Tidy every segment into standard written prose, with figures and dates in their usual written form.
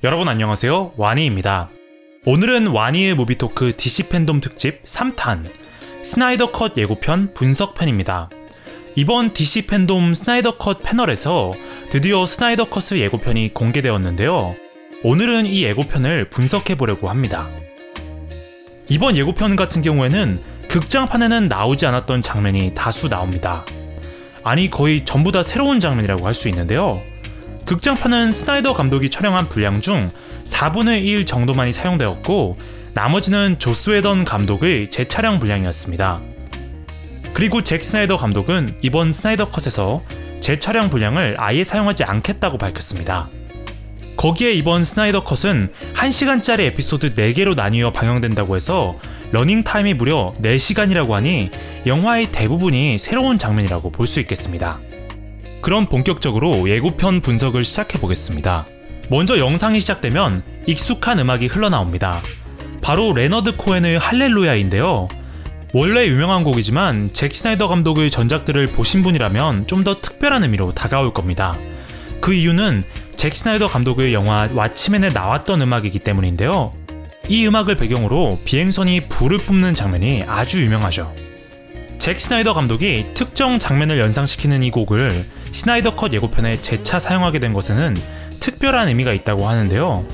여러분 안녕하세요, 와니입니다. 오늘은 와니의 무비토크 DC 팬덤 특집 3탄 스나이더 컷 예고편 분석편입니다. 이번 DC 팬덤 스나이더 컷 패널에서 드디어 스나이더 컷의 예고편이 공개되었는데요. 오늘은 이 예고편을 분석해보려고 합니다. 이번 예고편 같은 경우에는 극장판에는 나오지 않았던 장면이 다수 나옵니다. 아니 거의 전부 다 새로운 장면이라고 할 수 있는데요. 극장판은 스나이더 감독이 촬영한 분량 중 4분의 1 정도만이 사용되었고 나머지는 조스 웨던 감독의 재촬영 분량이었습니다. 그리고 잭 스나이더 감독은 이번 스나이더 컷에서 재촬영 분량을 아예 사용하지 않겠다고 밝혔습니다. 거기에 이번 스나이더 컷은 1시간짜리 에피소드 4개로 나뉘어 방영된다고 해서 러닝타임이 무려 4시간이라고 하니 영화의 대부분이 새로운 장면이라고 볼 수 있겠습니다. 그럼 본격적으로 예고편 분석을 시작해보겠습니다. 먼저 영상이 시작되면 익숙한 음악이 흘러나옵니다. 바로 레너드 코헨의 할렐루야인데요. 원래 유명한 곡이지만 잭 스나이더 감독의 전작들을 보신 분이라면 좀 더 특별한 의미로 다가올 겁니다. 그 이유는 잭 스나이더 감독의 영화 왓치맨에 나왔던 음악이기 때문인데요. 이 음악을 배경으로 비행선이 불을 뿜는 장면이 아주 유명하죠. 잭 스나이더 감독이 특정 장면을 연상시키는 이 곡을 스나이더 컷 예고편에 재차 사용하게 된 것에는 특별한 의미가 있다고 하는데요.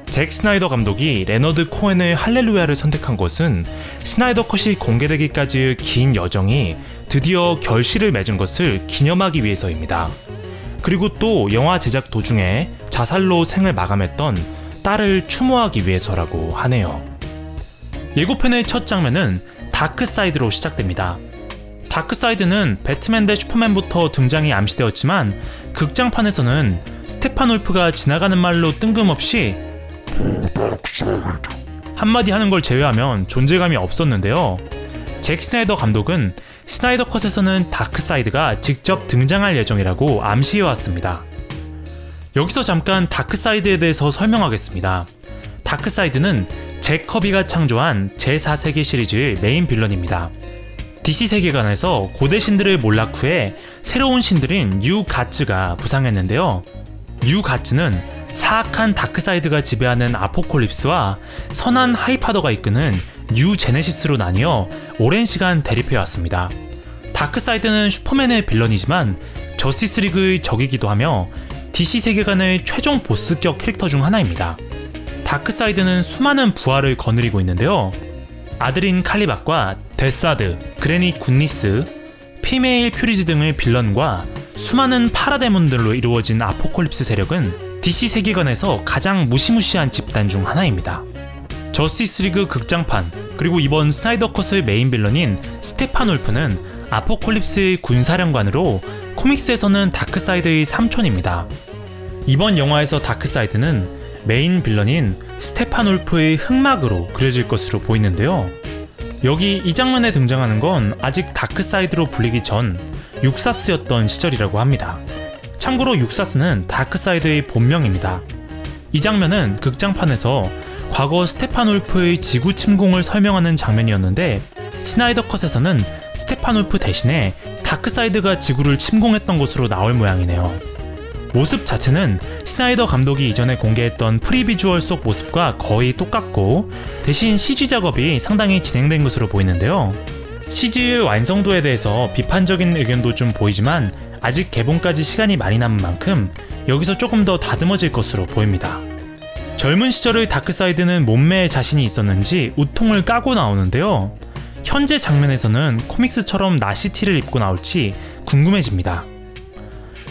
잭 스나이더 감독이 레너드 코헨의 할렐루야를 선택한 것은 스나이더 컷이 공개되기까지의 긴 여정이 드디어 결실을 맺은 것을 기념하기 위해서입니다. 그리고 또 영화 제작 도중에 자살로 생을 마감했던 딸을 추모하기 위해서라고 하네요. 예고편의 첫 장면은 다크사이드로 시작됩니다. 다크사이드는 배트맨 대 슈퍼맨부터 등장이 암시되었지만 극장판에서는 스테판 울프가 지나가는 말로 뜬금없이 한마디 하는 걸 제외하면 존재감이 없었는데요. 잭 스나이더 감독은 스나이더 컷에서는 다크사이드가 직접 등장할 예정이라고 암시해왔습니다. 여기서 잠깐 다크사이드에 대해서 설명하겠습니다. 다크사이드는 잭 커비가 창조한 제4세계 시리즈의 메인 빌런입니다. DC 세계관에서 고대 신들의 몰락 후에 새로운 신들인 뉴 가츠가 부상했는데요. 뉴 가츠는 사악한 다크사이드가 지배하는 아포콜립스와 선한 하이파더가 이끄는 뉴 제네시스로 나뉘어 오랜 시간 대립해왔습니다. 다크사이드는 슈퍼맨의 빌런이지만 저스티스 리그의 적이기도 하며 DC 세계관의 최종 보스격 캐릭터 중 하나입니다. 다크사이드는 수많은 부하를 거느리고 있는데요. 아들인 칼리박과 데사드, 그레니 굿니스, 피메일 퓨리즈 등의 빌런과 수많은 파라데몬들로 이루어진 아포콜립스 세력은 DC 세계관에서 가장 무시무시한 집단 중 하나입니다. 저스티스 리그 극장판, 그리고 이번 스나이더 컷의 메인 빌런인 스테판 울프는 아포콜립스의 군사령관으로 코믹스에서는 다크사이드의 삼촌입니다. 이번 영화에서 다크사이드는 메인 빌런인 스테판 울프의 흑막으로 그려질 것으로 보이는데요. 여기 이 장면에 등장하는 건 아직 다크사이드로 불리기 전 육사스였던 시절이라고 합니다. 참고로 육사스는 다크사이드의 본명입니다. 이 장면은 극장판에서 과거 스테판 울프의 지구 침공을 설명하는 장면이었는데 스나이더 컷에서는 스테판 울프 대신에 다크사이드가 지구를 침공했던 것으로 나올 모양이네요. 모습 자체는 스나이더 감독이 이전에 공개했던 프리비주얼 속 모습과 거의 똑같고 대신 CG 작업이 상당히 진행된 것으로 보이는데요. CG의 완성도에 대해서 비판적인 의견도 좀 보이지만 아직 개봉까지 시간이 많이 남은 만큼 여기서 조금 더 다듬어질 것으로 보입니다. 젊은 시절의 다크사이드는 몸매에 자신이 있었는지 우통을 까고 나오는데요. 현재 장면에서는 코믹스처럼 나시티를 입고 나올지 궁금해집니다.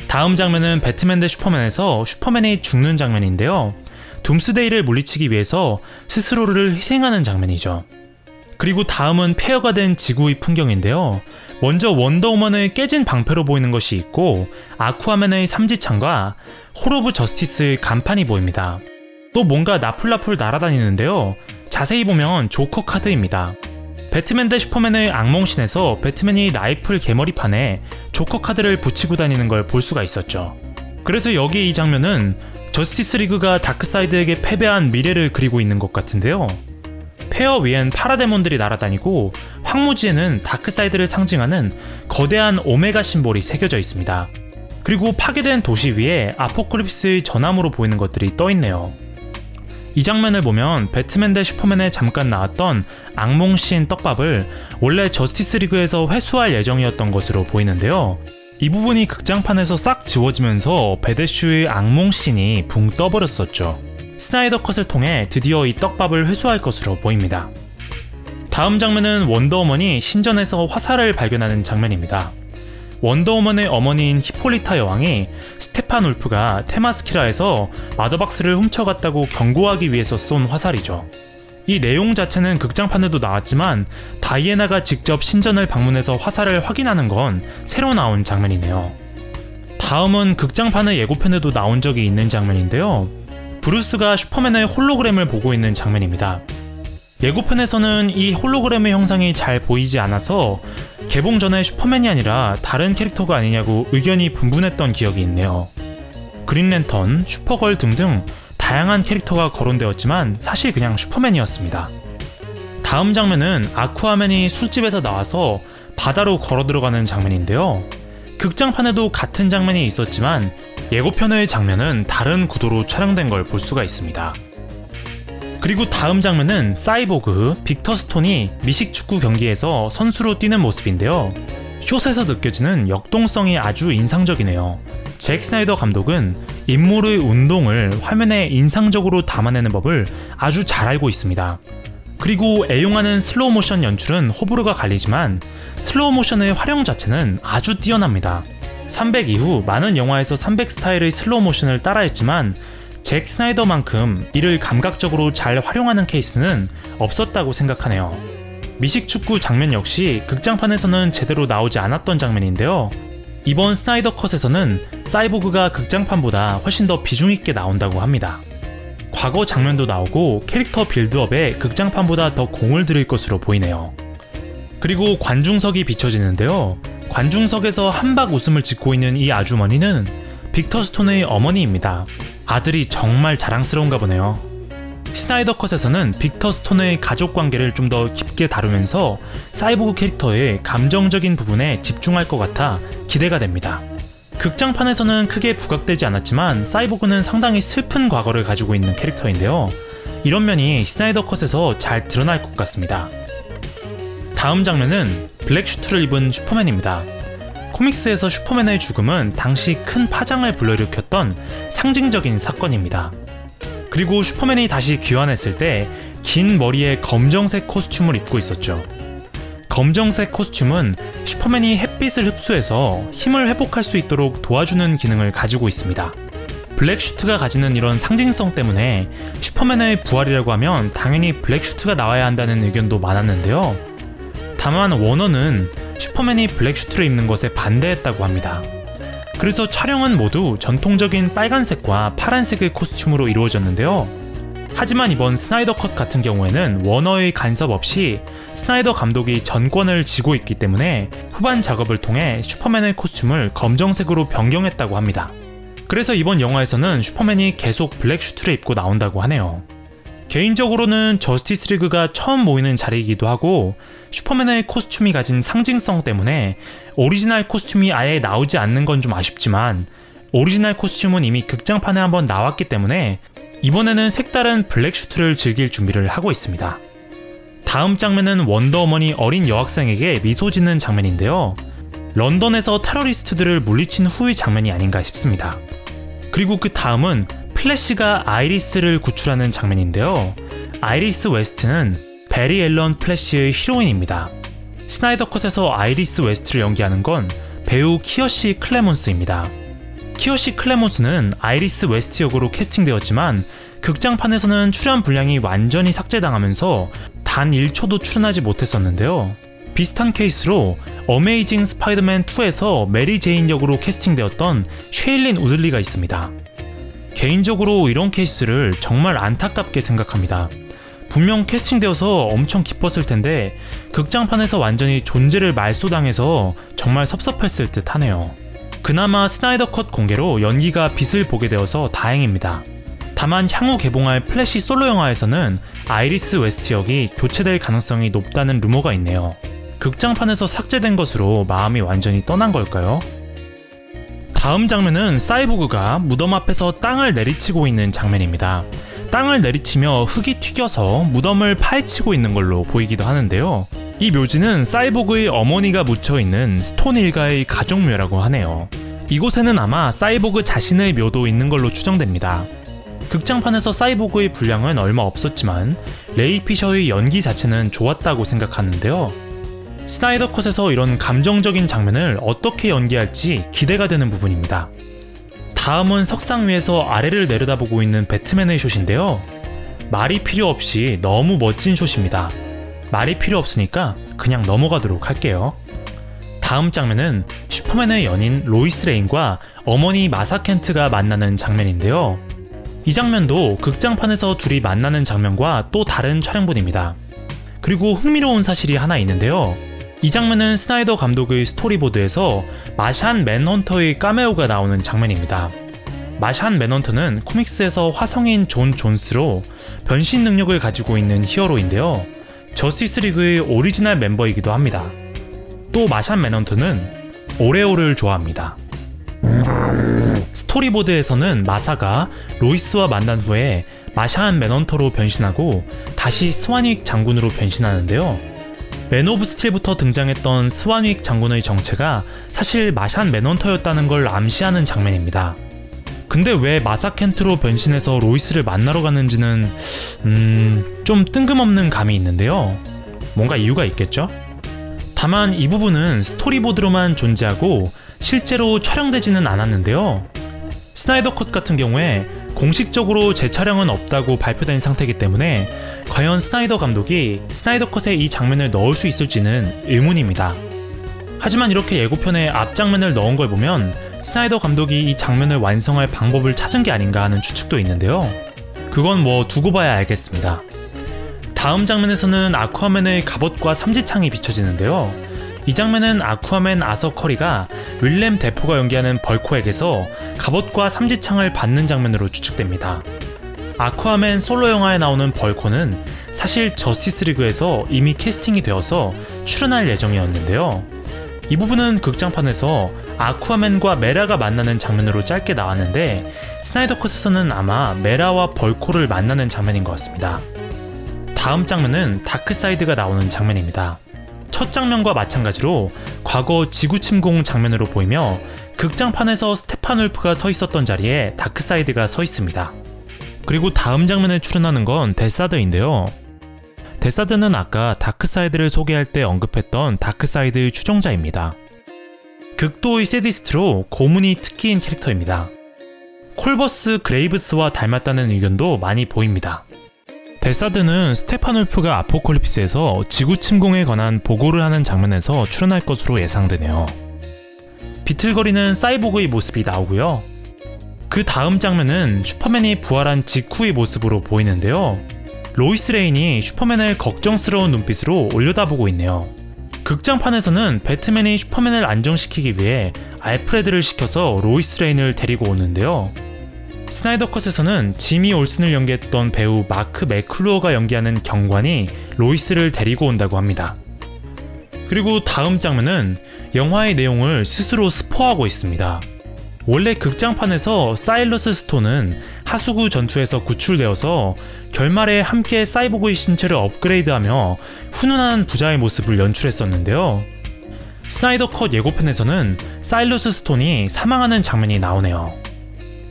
다음 장면은 배트맨 대 슈퍼맨에서 슈퍼맨이 죽는 장면인데요. 둠스데이를 물리치기 위해서 스스로를 희생하는 장면이죠. 그리고 다음은 폐허가 된 지구의 풍경인데요. 먼저 원더우먼의 깨진 방패로 보이는 것이 있고 아쿠아맨의 삼지창과 홀 오브 저스티스의 간판이 보입니다. 또 뭔가 나풀나풀 날아다니는데요. 자세히 보면 조커 카드입니다. 배트맨 대 슈퍼맨의 악몽신에서 배트맨이 라이플 개머리판에 조커 카드를 붙이고 다니는 걸 볼 수가 있었죠. 그래서 여기 이 장면은 저스티스 리그가 다크사이드에게 패배한 미래를 그리고 있는 것 같은데요. 폐허 위엔 파라데몬들이 날아다니고 황무지에는 다크사이드를 상징하는 거대한 오메가 심볼이 새겨져 있습니다. 그리고 파괴된 도시 위에 아포칼립스의 전함으로 보이는 것들이 떠있네요. 이 장면을 보면 배트맨 대 슈퍼맨에 잠깐 나왔던 악몽씬 떡밥을 원래 저스티스 리그에서 회수할 예정이었던 것으로 보이는데요. 이 부분이 극장판에서 싹 지워지면서 배대슈의 악몽씬이 붕 떠버렸었죠. 스나이더 컷을 통해 드디어 이 떡밥을 회수할 것으로 보입니다. 다음 장면은 원더우먼이 신전에서 화살을 발견하는 장면입니다. 원더우먼의 어머니인 히폴리타 여왕이 스테판 울프가 테마스키라에서 마더박스를 훔쳐갔다고 경고하기 위해서 쏜 화살이죠. 이 내용 자체는 극장판에도 나왔지만 다이애나가 직접 신전을 방문해서 화살을 확인하는 건 새로 나온 장면이네요. 다음은 극장판의 예고편에도 나온 적이 있는 장면인데요. 브루스가 슈퍼맨의 홀로그램을 보고 있는 장면입니다. 예고편에서는 이 홀로그램의 형상이 잘 보이지 않아서 개봉 전에 슈퍼맨이 아니라 다른 캐릭터가 아니냐고 의견이 분분했던 기억이 있네요. 그린랜턴, 슈퍼걸 등등 다양한 캐릭터가 거론되었지만 사실 그냥 슈퍼맨이었습니다. 다음 장면은 아쿠아맨이 술집에서 나와서 바다로 걸어 들어가는 장면인데요. 극장판에도 같은 장면이 있었지만 예고편의 장면은 다른 구도로 촬영된 걸 볼 수가 있습니다. 그리고 다음 장면은 사이보그 빅터 스톤이 미식축구 경기에서 선수로 뛰는 모습인데요. 숏에서 느껴지는 역동성이 아주 인상적이네요. 잭 스나이더 감독은 인물의 운동을 화면에 인상적으로 담아내는 법을 아주 잘 알고 있습니다. 그리고 애용하는 슬로우 모션 연출은 호불호가 갈리지만 슬로우 모션의 활용 자체는 아주 뛰어납니다. 300 이후 많은 영화에서 300 스타일의 슬로우 모션을 따라했지만 잭 스나이더만큼 이를 감각적으로 잘 활용하는 케이스는 없었다고 생각하네요. 미식축구 장면 역시 극장판에서는 제대로 나오지 않았던 장면인데요. 이번 스나이더 컷에서는 사이보그가 극장판보다 훨씬 더 비중있게 나온다고 합니다. 과거 장면도 나오고 캐릭터 빌드업에 극장판보다 더 공을 들일 것으로 보이네요. 그리고 관중석이 비춰지는데요. 관중석에서 한박 웃음을 짓고 있는 이 아주머니는 빅터 스톤의 어머니입니다. 아들이 정말 자랑스러운가 보네요. 스나이더 컷에서는 빅터 스톤의 가족 관계를 좀 더 깊게 다루면서 사이보그 캐릭터의 감정적인 부분에 집중할 것 같아 기대가 됩니다. 극장판에서는 크게 부각되지 않았지만 사이보그는 상당히 슬픈 과거를 가지고 있는 캐릭터인데요. 이런 면이 스나이더 컷에서 잘 드러날 것 같습니다. 다음 장면은 블랙 슈트를 입은 슈퍼맨입니다. 코믹스에서 슈퍼맨의 죽음은 당시 큰 파장을 불러일으켰던 상징적인 사건입니다. 그리고 슈퍼맨이 다시 귀환했을 때 긴 머리에 검정색 코스튬을 입고 있었죠. 검정색 코스튬은 슈퍼맨이 햇빛을 흡수해서 힘을 회복할 수 있도록 도와주는 기능을 가지고 있습니다. 블랙 슈트가 가지는 이런 상징성 때문에 슈퍼맨의 부활이라고 하면 당연히 블랙 슈트가 나와야 한다는 의견도 많았는데요. 다만 워너는 슈퍼맨이 블랙 슈트를 입는 것에 반대했다고 합니다. 그래서 촬영은 모두 전통적인 빨간색과 파란색의 코스튬으로 이루어졌는데요. 하지만 이번 스나이더 컷 같은 경우에는 워너의 간섭 없이 스나이더 감독이 전권을 쥐고 있기 때문에 후반 작업을 통해 슈퍼맨의 코스튬을 검정색으로 변경했다고 합니다. 그래서 이번 영화에서는 슈퍼맨이 계속 블랙 슈트를 입고 나온다고 하네요. 개인적으로는 저스티스 리그가 처음 모이는 자리이기도 하고 슈퍼맨의 코스튬이 가진 상징성 때문에 오리지널 코스튬이 아예 나오지 않는 건 좀 아쉽지만 오리지널 코스튬은 이미 극장판에 한번 나왔기 때문에 이번에는 색다른 블랙 슈트를 즐길 준비를 하고 있습니다. 다음 장면은 원더우먼이 어린 여학생에게 미소 짓는 장면인데요. 런던에서 테러리스트들을 물리친 후의 장면이 아닌가 싶습니다. 그리고 그 다음은 플래시가 아이리스를 구출하는 장면인데요. 아이리스 웨스트는 베리 앨런 플래시의 히로인입니다. 스나이더 컷에서 아이리스 웨스트를 연기하는 건 배우 키어시 클레몬스입니다. 키어시 클레몬스는 아이리스 웨스트 역으로 캐스팅되었지만 극장판에서는 출연 분량이 완전히 삭제당하면서 단 1초도 출연하지 못했었는데요. 비슷한 케이스로 어메이징 스파이더맨 2에서 메리 제인 역으로 캐스팅되었던 쉐일린 우들리가 있습니다. 개인적으로 이런 케이스를 정말 안타깝게 생각합니다. 분명 캐스팅되어서 엄청 기뻤을 텐데 극장판에서 완전히 존재를 말소당해서 정말 섭섭했을 듯 하네요. 그나마 스나이더 컷 공개로 연기가 빛을 보게 되어서 다행입니다. 다만 향후 개봉할 플래시 솔로 영화에서는 아이리스 웨스트 역이 교체될 가능성이 높다는 루머가 있네요. 극장판에서 삭제된 것으로 마음이 완전히 떠난 걸까요? 다음 장면은 사이보그가 무덤 앞에서 땅을 내리치고 있는 장면입니다. 땅을 내리치며 흙이 튀겨서 무덤을 파헤치고 있는 걸로 보이기도 하는데요. 이 묘지는 사이보그의 어머니가 묻혀있는 스톤 일가의 가족묘라고 하네요. 이곳에는 아마 사이보그 자신의 묘도 있는 걸로 추정됩니다. 극장판에서 사이보그의 분량은 얼마 없었지만 레이 피셔의 연기 자체는 좋았다고 생각하는데요. 스나이더 컷에서 이런 감정적인 장면을 어떻게 연기할지 기대가 되는 부분입니다. 다음은 석상 위에서 아래를 내려다보고 있는 배트맨의 숏인데요. 말이 필요 없이 너무 멋진 숏입니다. 말이 필요 없으니까 그냥 넘어가도록 할게요. 다음 장면은 슈퍼맨의 연인 로이스 레인과 어머니 마사 켄트가 만나는 장면인데요. 이 장면도 극장판에서 둘이 만나는 장면과 또 다른 촬영분입니다. 그리고 흥미로운 사실이 하나 있는데요. 이 장면은 스나이더 감독의 스토리보드에서 마샨 맨헌터의 카메오가 나오는 장면입니다. 마샨 맨헌터는 코믹스에서 화성인 존 존스로 변신 능력을 가지고 있는 히어로인데요. 저스티스 리그의 오리지널 멤버이기도 합니다. 또 마샨 맨헌터는 오레오를 좋아합니다. 스토리보드에서는 마사가 로이스와 만난 후에 마샨 맨헌터로 변신하고 다시 스완윅 장군으로 변신하는데요. 맨 오브 스틸부터 등장했던 스완윅 장군의 정체가 사실 마샨 맨헌터였다는 걸 암시하는 장면입니다. 근데 왜 마사 켄트로 변신해서 로이스를 만나러 갔는지는 좀 뜬금없는 감이 있는데요. 뭔가 이유가 있겠죠? 다만 이 부분은 스토리보드로만 존재하고 실제로 촬영되지는 않았는데요. 스나이더 컷 같은 경우에 공식적으로 재촬영은 없다고 발표된 상태이기 때문에 과연 스나이더 감독이 스나이더 컷에 이 장면을 넣을 수 있을지는 의문입니다. 하지만 이렇게 예고편에 앞 장면을 넣은 걸 보면 스나이더 감독이 이 장면을 완성할 방법을 찾은 게 아닌가 하는 추측도 있는데요. 그건 뭐 두고 봐야 알겠습니다. 다음 장면에서는 아쿠아맨의 갑옷과 삼지창이 비춰지는데요. 이 장면은 아쿠아맨 아서 커리가 윌렘 데포가 연기하는 벌코에게서 갑옷과 삼지창을 받는 장면으로 추측됩니다. 아쿠아맨 솔로 영화에 나오는 벌코는 사실 저스티스 리그에서 이미 캐스팅이 되어서 출연할 예정이었는데요. 이 부분은 극장판에서 아쿠아맨과 메라가 만나는 장면으로 짧게 나왔는데 스나이더 컷에서는 아마 메라와 벌코를 만나는 장면인 것 같습니다. 다음 장면은 다크사이드가 나오는 장면입니다. 첫 장면과 마찬가지로 과거 지구 침공 장면으로 보이며 극장판에서 스테판 울프가 서 있었던 자리에 다크사이드가 서 있습니다. 그리고 다음 장면에 출연하는 건 데사드인데요. 데사드는 아까 다크사이드를 소개할 때 언급했던 다크사이드의 추종자입니다. 극도의 세디스트로 고문이 특기인 캐릭터입니다. 콜버스 그레이브스와 닮았다는 의견도 많이 보입니다. 데사드는 스테판 울프가 아포콜립스에서 지구 침공에 관한 보고를 하는 장면에서 출연할 것으로 예상되네요. 비틀거리는 사이보그의 모습이 나오고요. 그 다음 장면은 슈퍼맨이 부활한 직후의 모습으로 보이는데요. 로이스 레인이 슈퍼맨을 걱정스러운 눈빛으로 올려다보고 있네요. 극장판에서는 배트맨이 슈퍼맨을 안정시키기 위해 알프레드를 시켜서 로이스 레인을 데리고 오는데요. 스나이더 컷에서는 지미 올슨을 연기했던 배우 마크 맥클루어가 연기하는 경관이 로이스를 데리고 온다고 합니다. 그리고 다음 장면은 영화의 내용을 스스로 스포하고 있습니다. 원래 극장판에서 사일러스 스톤은 하수구 전투에서 구출되어서 결말에 함께 사이보그의 신체를 업그레이드하며 훈훈한 부자의 모습을 연출했었는데요. 스나이더 컷 예고편에서는 사일러스 스톤이 사망하는 장면이 나오네요.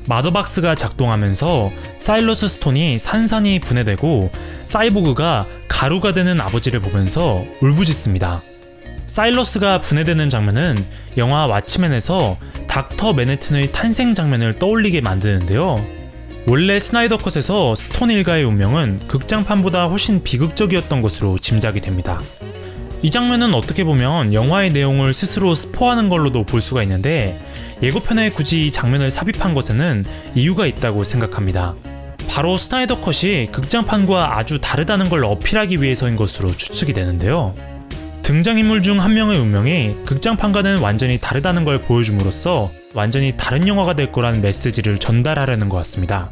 마더박스가 작동하면서 사일러스 스톤이 산산이 분해되고 사이보그가 가루가 되는 아버지를 보면서 울부짖습니다. 사일러스가 분해되는 장면은 영화 왓츠맨에서 닥터 맨해튼의 탄생 장면을 떠올리게 만드는데요. 원래 스나이더 컷에서 스톤 일가의 운명은 극장판보다 훨씬 비극적이었던 것으로 짐작이 됩니다. 이 장면은 어떻게 보면 영화의 내용을 스스로 스포하는 걸로도 볼 수가 있는데 예고편에 굳이 이 장면을 삽입한 것에는 이유가 있다고 생각합니다. 바로 스나이더 컷이 극장판과 아주 다르다는 걸 어필하기 위해서인 것으로 추측이 되는데요. 등장인물 중 한 명의 운명이 극장판과는 완전히 다르다는 걸 보여줌으로써 완전히 다른 영화가 될 거라는 메시지를 전달하려는 것 같습니다.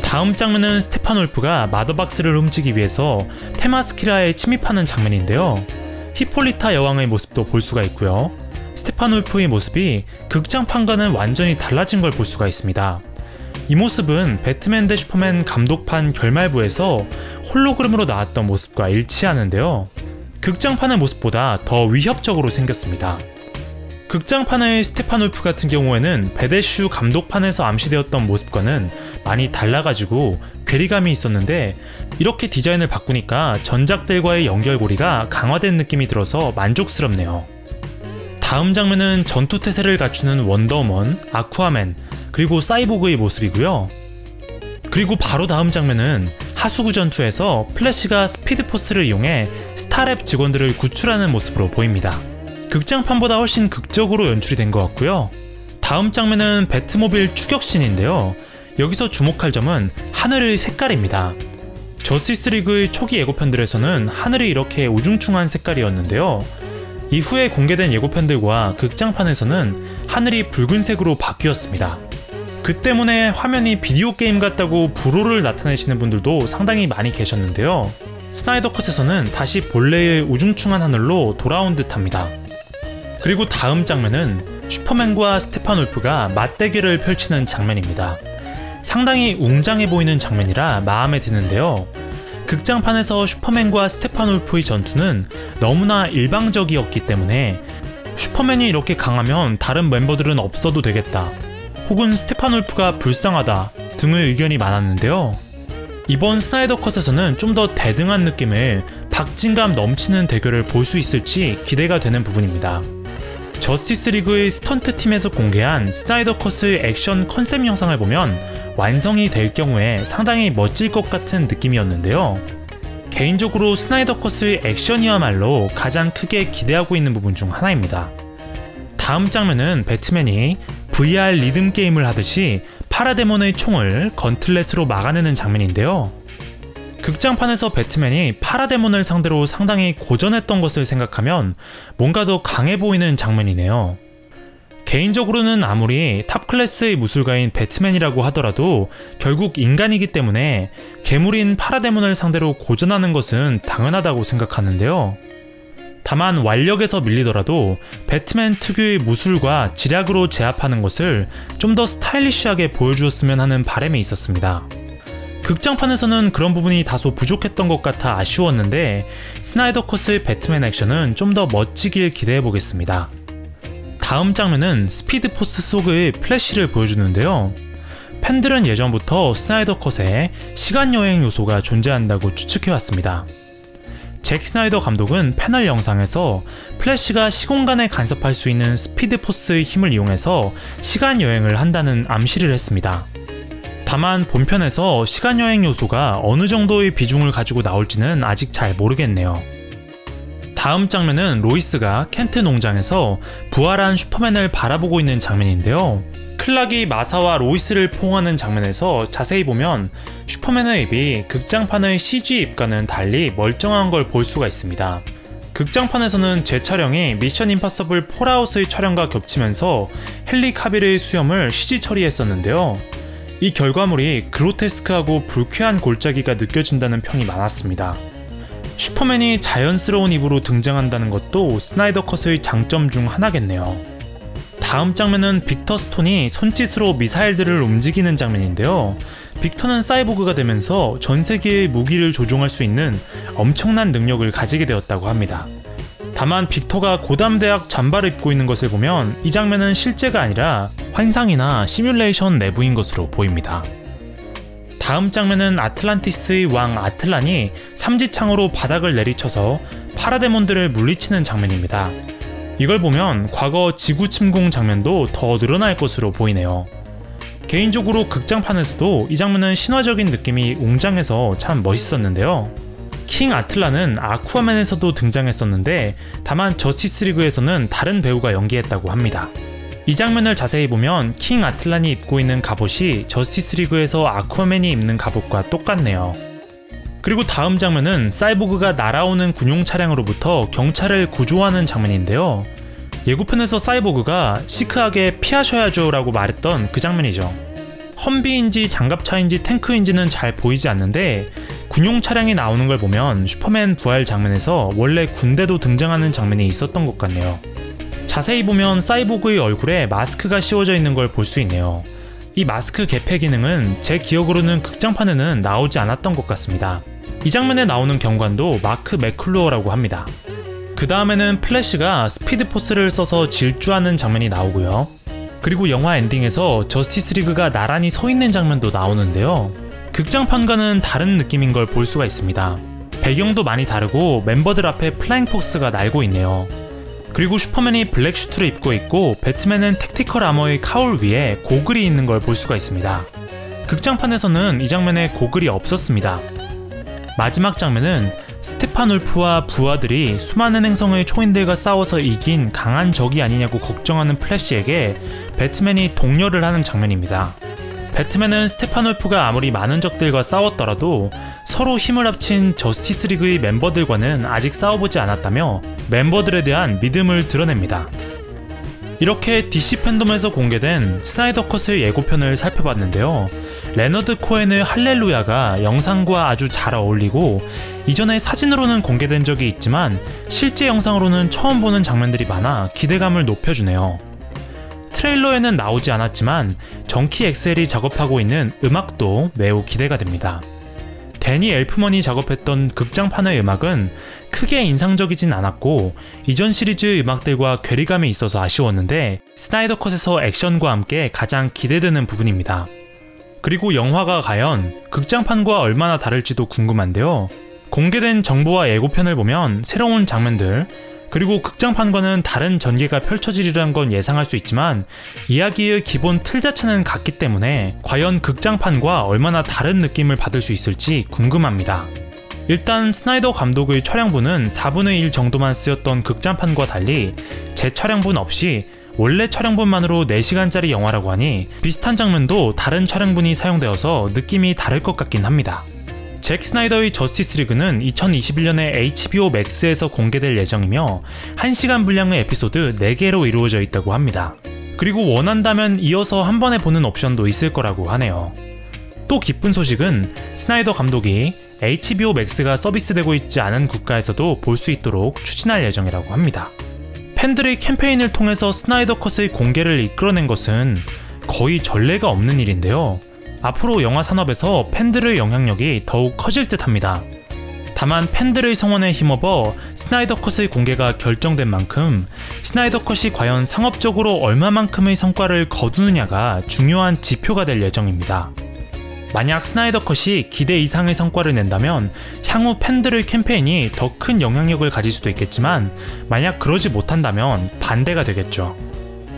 다음 장면은 스테판 울프가 마더박스를 훔치기 위해서 테마스키라에 침입하는 장면인데요. 히폴리타 여왕의 모습도 볼 수가 있고요. 스테판 울프의 모습이 극장판과는 완전히 달라진 걸 볼 수가 있습니다. 이 모습은 배트맨 대 슈퍼맨 감독판 결말부에서 홀로그램으로 나왔던 모습과 일치하는데요. 극장판의 모습보다 더 위협적으로 생겼습니다. 극장판의 스테판 울프 같은 경우에는 베데슈 감독판에서 암시되었던 모습과는 많이 달라가지고 괴리감이 있었는데, 이렇게 디자인을 바꾸니까 전작들과의 연결고리가 강화된 느낌이 들어서 만족스럽네요. 다음 장면은 전투태세를 갖추는 원더우먼, 아쿠아맨, 그리고 사이보그의 모습이고요. 그리고 바로 다음 장면은 하수구 전투에서 플래시가 스피드포스를 이용해 스타랩 직원들을 구출하는 모습으로 보입니다. 극장판보다 훨씬 극적으로 연출이 된 것 같고요. 다음 장면은 배트모빌 추격신인데요. 여기서 주목할 점은 하늘의 색깔입니다. 저스티스 리그의 초기 예고편들에서는 하늘이 이렇게 우중충한 색깔이었는데요. 이후에 공개된 예고편들과 극장판에서는 하늘이 붉은색으로 바뀌었습니다. 그 때문에 화면이 비디오 게임 같다고 불호를 나타내시는 분들도 상당히 많이 계셨는데요. 스나이더 컷에서는 다시 본래의 우중충한 하늘로 돌아온 듯합니다. 그리고 다음 장면은 슈퍼맨과 스테판 울프가 맞대결을 펼치는 장면입니다. 상당히 웅장해 보이는 장면이라 마음에 드는데요. 극장판에서 슈퍼맨과 스테판 울프의 전투는 너무나 일방적이었기 때문에 슈퍼맨이 이렇게 강하면 다른 멤버들은 없어도 되겠다, 혹은 스테판 울프가 불쌍하다 등의 의견이 많았는데요. 이번 스나이더 컷에서는 좀 더 대등한 느낌의 박진감 넘치는 대결을 볼 수 있을지 기대가 되는 부분입니다. 저스티스 리그의 스턴트 팀에서 공개한 스나이더 컷의 액션 컨셉 영상을 보면 완성이 될 경우에 상당히 멋질 것 같은 느낌이었는데요. 개인적으로 스나이더 컷의 액션이야말로 가장 크게 기대하고 있는 부분 중 하나입니다. 다음 장면은 배트맨이 VR 리듬 게임을 하듯이 파라데몬의 총을 건틀렛으로 막아내는 장면인데요. 극장판에서 배트맨이 파라데몬을 상대로 상당히 고전했던 것을 생각하면 뭔가 더 강해 보이는 장면이네요. 개인적으로는 아무리 탑클래스의 무술가인 배트맨이라고 하더라도 결국 인간이기 때문에 괴물인 파라데몬을 상대로 고전하는 것은 당연하다고 생각하는데요. 다만 완력에서 밀리더라도 배트맨 특유의 무술과 지략으로 제압하는 것을 좀 더 스타일리시하게 보여주었으면 하는 바람이 있었습니다. 극장판에서는 그런 부분이 다소 부족했던 것 같아 아쉬웠는데 스나이더 컷의 배트맨 액션은 좀 더 멋지길 기대해보겠습니다. 다음 장면은 스피드포스 속의 플래시를 보여주는데요. 팬들은 예전부터 스나이더 컷에 시간여행 요소가 존재한다고 추측해왔습니다. 잭 스나이더 감독은 패널 영상에서 플래시가 시공간에 간섭할 수 있는 스피드포스의 힘을 이용해서 시간여행을 한다는 암시를 했습니다. 다만 본편에서 시간여행 요소가 어느 정도의 비중을 가지고 나올지는 아직 잘 모르겠네요. 다음 장면은 로이스가 켄트 농장에서 부활한 슈퍼맨을 바라보고 있는 장면인데요. 클락이 마사와 로이스를 포옹하는 장면에서 자세히 보면 슈퍼맨의 입이 극장판의 CG 입과는 달리 멀쩡한 걸 볼 수가 있습니다. 극장판에서는 재촬영이 미션 임파서블 폴아웃의 촬영과 겹치면서 헨리 카빌의 수염을 CG 처리했었는데요. 이 결과물이 그로테스크하고 불쾌한 골짜기가 느껴진다는 평이 많았습니다. 슈퍼맨이 자연스러운 입으로 등장한다는 것도 스나이더 컷의 장점 중 하나겠네요. 다음 장면은 빅터 스톤이 손짓으로 미사일들을 움직이는 장면인데요. 빅터는 사이보그가 되면서 전 세계의 무기를 조종할 수 있는 엄청난 능력을 가지게 되었다고 합니다. 다만 빅터가 고담대학 잠바를 입고 있는 것을 보면 이 장면은 실제가 아니라 환상이나 시뮬레이션 내부인 것으로 보입니다. 다음 장면은 아틀란티스의 왕 아틀란이 삼지창으로 바닥을 내리쳐서 파라데몬들을 물리치는 장면입니다. 이걸 보면 과거 지구 침공 장면도 더 늘어날 것으로 보이네요. 개인적으로 극장판에서도 이 장면은 신화적인 느낌이 웅장해서 참 멋있었는데요. 킹 아틀란은 아쿠아맨에서도 등장했었는데 다만 저스티스 리그에서는 다른 배우가 연기했다고 합니다. 이 장면을 자세히 보면 킹 아틀란이 입고 있는 갑옷이 저스티스 리그에서 아쿠아맨이 입는 갑옷과 똑같네요. 그리고 다음 장면은 사이보그가 날아오는 군용 차량으로부터 경찰을 구조하는 장면인데요. 예고편에서 사이보그가 시크하게 피하셔야죠 라고 말했던 그 장면이죠. 험비인지 장갑차인지 탱크인지는 잘 보이지 않는데 군용 차량이 나오는 걸 보면 슈퍼맨 부활 장면에서 원래 군대도 등장하는 장면이 있었던 것 같네요. 자세히 보면 사이보그의 얼굴에 마스크가 씌워져 있는 걸 볼 수 있네요. 이 마스크 개폐 기능은 제 기억으로는 극장판에는 나오지 않았던 것 같습니다. 이 장면에 나오는 경관도 마크 맥클루어라고 합니다. 그 다음에는 플래시가 스피드포스를 써서 질주하는 장면이 나오고요. 그리고 영화 엔딩에서 저스티스 리그가 나란히 서 있는 장면도 나오는데요. 극장판과는 다른 느낌인 걸 볼 수가 있습니다. 배경도 많이 다르고 멤버들 앞에 플라잉 폭스가 날고 있네요. 그리고 슈퍼맨이 블랙 슈트를 입고 있고 배트맨은 택티컬 아머의 카울 위에 고글이 있는 걸 볼 수가 있습니다. 극장판에서는 이 장면에 고글이 없었습니다. 마지막 장면은 스테판 울프와 부하들이 수많은 행성의 초인들과 싸워서 이긴 강한 적이 아니냐고 걱정하는 플래시에게 배트맨이 독려를 하는 장면입니다. 배트맨은 스테판 울프가 아무리 많은 적들과 싸웠더라도 서로 힘을 합친 저스티스 리그의 멤버들과는 아직 싸워보지 않았다며 멤버들에 대한 믿음을 드러냅니다. 이렇게 DC 팬덤에서 공개된 스나이더 컷의 예고편을 살펴봤는데요. 레너드 코엔의 할렐루야가 영상과 아주 잘 어울리고 이전에 사진으로는 공개된 적이 있지만 실제 영상으로는 처음 보는 장면들이 많아 기대감을 높여주네요. 트레일러에는 나오지 않았지만 정키 엑셀이 작업하고 있는 음악도 매우 기대가 됩니다. 데니 엘프먼이 작업했던 극장판의 음악은 크게 인상적이진 않았고 이전 시리즈의 음악들과 괴리감이 있어서 아쉬웠는데 스나이더 컷에서 액션과 함께 가장 기대되는 부분입니다. 그리고 영화가 과연 극장판과 얼마나 다를지도 궁금한데요. 공개된 정보와 예고편을 보면 새로운 장면들, 그리고 극장판과는 다른 전개가 펼쳐지리란 건 예상할 수 있지만 이야기의 기본 틀 자체는 같기 때문에 과연 극장판과 얼마나 다른 느낌을 받을 수 있을지 궁금합니다. 일단 스나이더 감독의 촬영분은 4분의 1 정도만 쓰였던 극장판과 달리 재촬영분 없이 원래 촬영분만으로 4시간짜리 영화라고 하니 비슷한 장면도 다른 촬영분이 사용되어서 느낌이 다를 것 같긴 합니다. 잭 스나이더의 저스티스 리그는 2021년에 HBO 맥스에서 공개될 예정이며 1시간 분량의 에피소드 4개로 이루어져 있다고 합니다. 그리고 원한다면 이어서 한 번에 보는 옵션도 있을 거라고 하네요. 또 기쁜 소식은 스나이더 감독이 HBO 맥스가 서비스되고 있지 않은 국가에서도 볼 수 있도록 추진할 예정이라고 합니다. 팬들의 캠페인을 통해서 스나이더 컷의 공개를 이끌어낸 것은 거의 전례가 없는 일인데요. 앞으로 영화 산업에서 팬들의 영향력이 더욱 커질 듯 합니다. 다만 팬들의 성원에 힘입어 스나이더 컷의 공개가 결정된 만큼 스나이더 컷이 과연 상업적으로 얼마만큼의 성과를 거두느냐가 중요한 지표가 될 예정입니다. 만약 스나이더 컷이 기대 이상의 성과를 낸다면 향후 팬들의 캠페인이 더 큰 영향력을 가질 수도 있겠지만 만약 그러지 못한다면 반대가 되겠죠.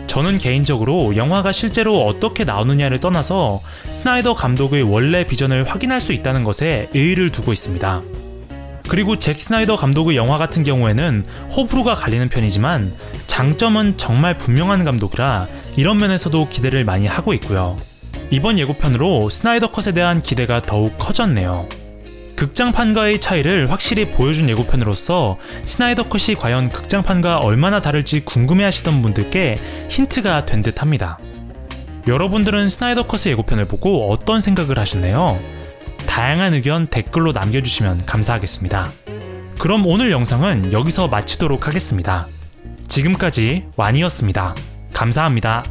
저는 개인적으로 영화가 실제로 어떻게 나오느냐를 떠나서 스나이더 감독의 원래 비전을 확인할 수 있다는 것에 의의를 두고 있습니다. 그리고 잭 스나이더 감독의 영화 같은 경우에는 호불호가 갈리는 편이지만 장점은 정말 분명한 감독이라 이런 면에서도 기대를 많이 하고 있고요. 이번 예고편으로 스나이더 컷에 대한 기대가 더욱 커졌네요. 극장판과의 차이를 확실히 보여준 예고편으로서 스나이더 컷이 과연 극장판과 얼마나 다를지 궁금해하시던 분들께 힌트가 된 듯 합니다. 여러분들은 스나이더 컷의 예고편을 보고 어떤 생각을 하셨나요? 다양한 의견 댓글로 남겨주시면 감사하겠습니다. 그럼 오늘 영상은 여기서 마치도록 하겠습니다. 지금까지 완이었습니다. 감사합니다.